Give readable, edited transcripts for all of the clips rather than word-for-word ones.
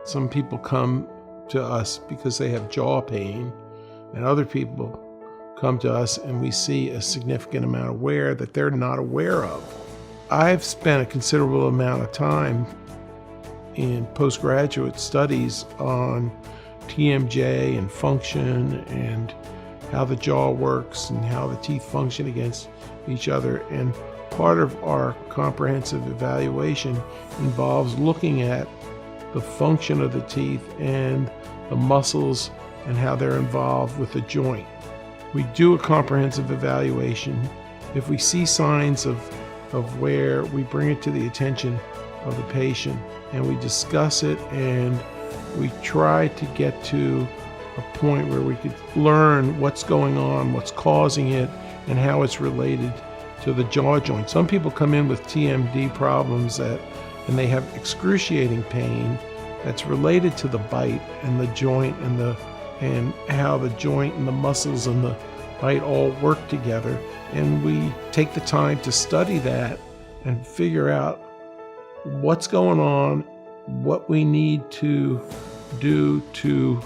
Some people come to us because they have jaw pain, and other people come to us and we see a significant amount of wear that they're not aware of. I've spent a considerable amount of time in postgraduate studies on TMJ and function and how the jaw works and how the teeth function against each other. And part of our comprehensive evaluation involves looking at the function of the teeth and the muscles and how they're involved with the joint. We do a comprehensive evaluation. If we see signs of wear, we bring it to the attention of the patient and we discuss it, and we try to get to a point where we could learn what's going on, what's causing it, and how it's related to the jaw joint. Some people come in with TMD problems and they have excruciating pain that's related to the bite and the joint and how the joint and the muscles and the bite all work together. And we take the time to study that and figure out what's going on, what we need to do to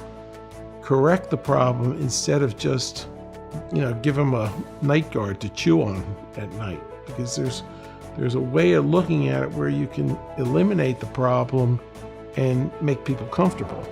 correct the problem instead of just, give them a night guard to chew on at night. Because there's a way of looking at it where you can eliminate the problem and make people comfortable.